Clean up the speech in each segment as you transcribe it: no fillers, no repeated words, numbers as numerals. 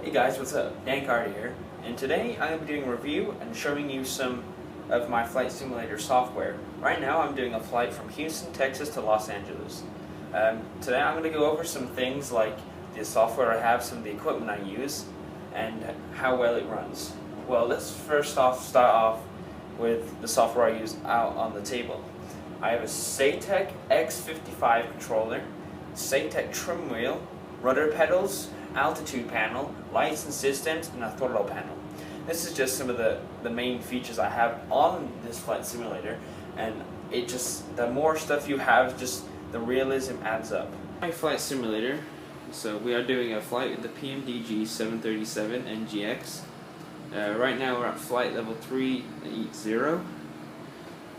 Hey guys, what's up? Dan Carter here, and today I'm going to be doing a review and showing you some of my flight simulator software. Right now I'm doing a flight from Houston, Texas to Los Angeles. Today I'm going to go over some things like the software I have, some of the equipment I use, and how well it runs. Well, let's first off start off with the software I use out on the table. I have a Satec X55 controller, Satec trim wheel, rudder pedals, altitude panel, lights and systems, and a throttle panel. This is just some of the main features I have on this flight simulator, and the more stuff you have, just the realism adds up. My flight simulator, so we are doing a flight with the PMDG 737 NGX. Right now we're at flight level 380,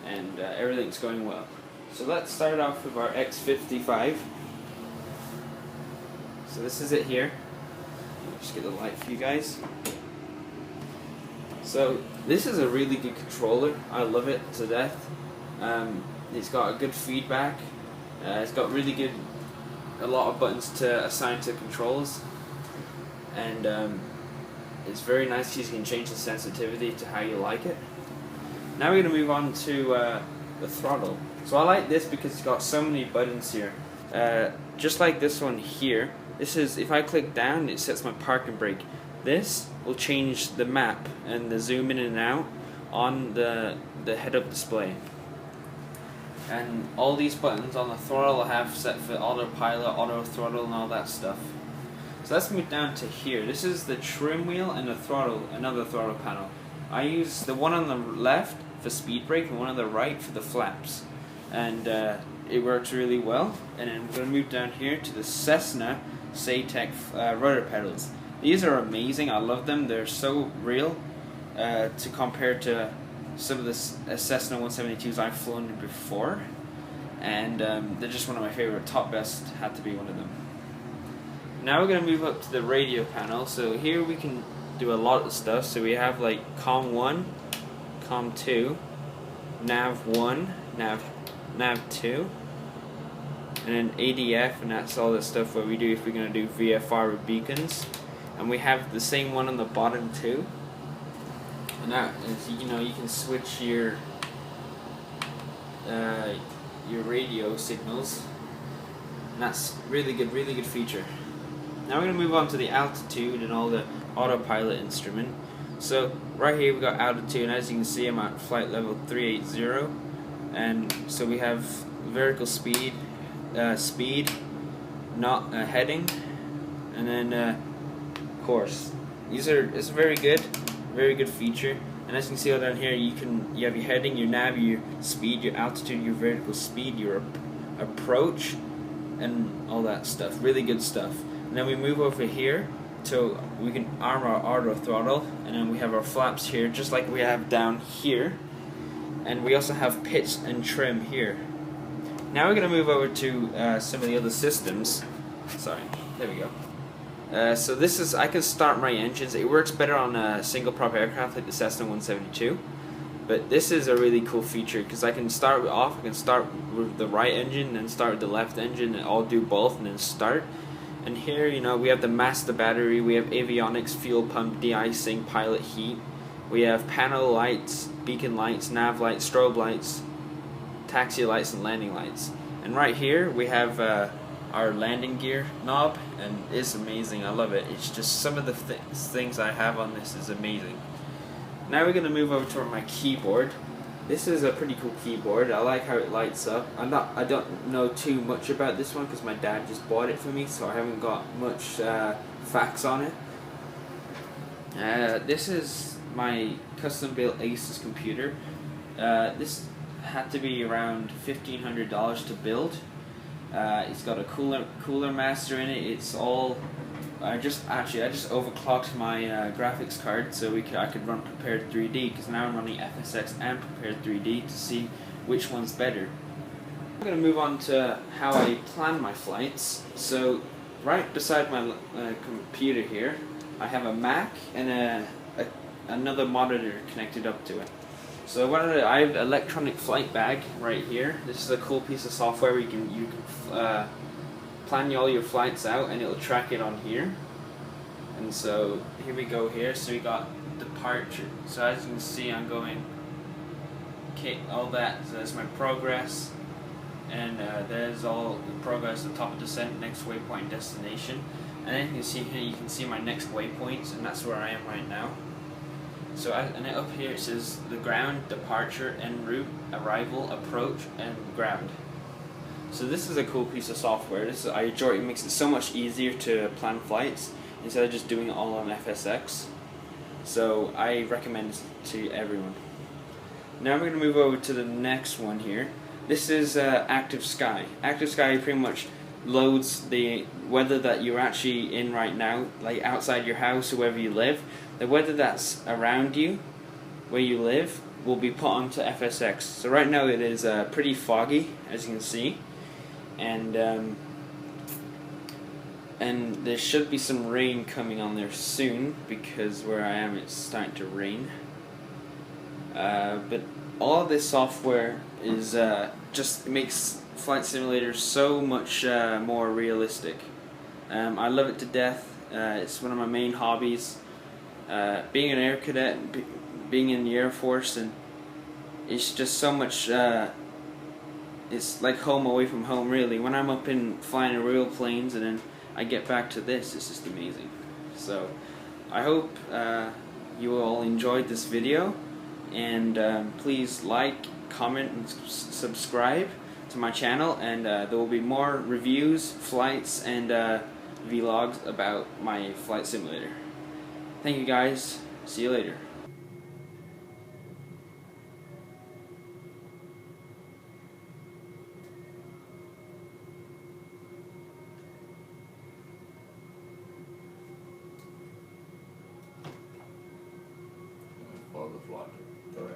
and everything's going well. So let's start off with our X55. So this is it here. Just get the light for you guys. So this is a really good controller. I love it to death. It's got a good feedback. It's got a lot of buttons to assign to controls, and it's very nice because you can change the sensitivity to how you like it. Now we're going to move on to the throttle. So I like this because it's got so many buttons here. Just like this one here. This is, if I click down, it sets my park and brake. This will change the map and the zoom in and out on the head-up display. And all these buttons on the throttle I have set for autopilot, auto throttle, and all that stuff. So let's move down to here. This is the trim wheel and the throttle, another throttle panel. I use the one on the left for speed brake and one on the right for the flaps. And it works really well. And then we're going to move down here to the Cessna Satec rudder pedals. These are amazing. I love them. They're so real to compare to some of the Cessna 172s I've flown before, and they're just one of my favorite. Top Best had to be one of them. Now we're going to move up to the radio panel. So here we can do a lot of stuff. So we have like COM 1, COM 2, nav 1, nav 2, and then ADF, and that's all the stuff what we do if we're going to do VFR with beacons. And we have the same one on the bottom too. And that is, you can switch your radio signals, and that's really good feature. Now we're going to move on to the altitude and all the autopilot instrument. So right here we got altitude, and as you can see I'm at flight level 380, and so we have vertical speed, not heading, and then course. It's a very good feature. And as you can see down here, you have your heading, your nav, your speed, your altitude, your vertical speed, your approach, and all that stuff. Really good stuff. And then we move over here so we can arm our auto throttle, and then we have our flaps here just like we have down here, and we also have pitch and trim here. Now we're going to move over to some of the other systems. Sorry, there we go. So this is, I can start my engines. It works better on a single prop aircraft like the Cessna 172, but this is a really cool feature because I can start with the right engine and start with the left engine, and I'll do both and then start. And here, we have the master battery, we have avionics, fuel pump, de-icing, pilot heat, we have panel lights, beacon lights, nav lights, strobe lights, taxi lights, and landing lights. And right here we have our landing gear knob, and it's amazing. I love it. It's just some of the things I have on this is amazing. Now we're going to move over to my keyboard. This is a pretty cool keyboard. I like how it lights up. I don't know too much about this one because my dad just bought it for me, so I haven't got much facts on it. This is my custom built Asus computer. This had to be around $1,500 to build. It's got a cooler master in it. It's all I just overclocked my graphics card so I could run Prepared 3D, because now I'm running FSX and Prepared 3D to see which one's better. I'm going to move on to how I plan my flights. So right beside my computer here I have a Mac and another monitor connected up to it. So I have an electronic flight bag right here. This is a cool piece of software where you can plan all your flights out, and it'll track it on here. And so here we go here. So we got departure. So as you can see, I'm going, okay, all that. So that's my progress. And there's all the progress, the top of descent, next waypoint, destination. And then you can see here, you can see my next waypoints, and that's where I am right now. So and then up here it says the ground, departure, en route, arrival, approach, and ground. So this is a cool piece of software. I enjoy it. It makes it so much easier to plan flights instead of just doing it all on FSX. So I recommend it to everyone. Now we're going to move over to the next one here. This is Active Sky. Active Sky pretty much loads the weather that you're actually in right now, like outside your house or wherever you live. The weather that's around you, where you live, will be put onto FSX. So right now it is pretty foggy, as you can see, and there should be some rain coming on there soon, because where I am it's starting to rain. But all of this software is just makes Flight Simulator so much more realistic. I love it to death. It's one of my main hobbies. Being an air cadet, being in the Air Force, and it's just so much. It's like home away from home, really. When I'm up in flying in real planes, and then I get back to this, it's just amazing. So I hope you all enjoyed this video, and please like, comment, and subscribe to my channel, and there will be more reviews, flights, and vlogs about my Flight Simulator. Thank you guys. See you later. Follow the flight. Correct.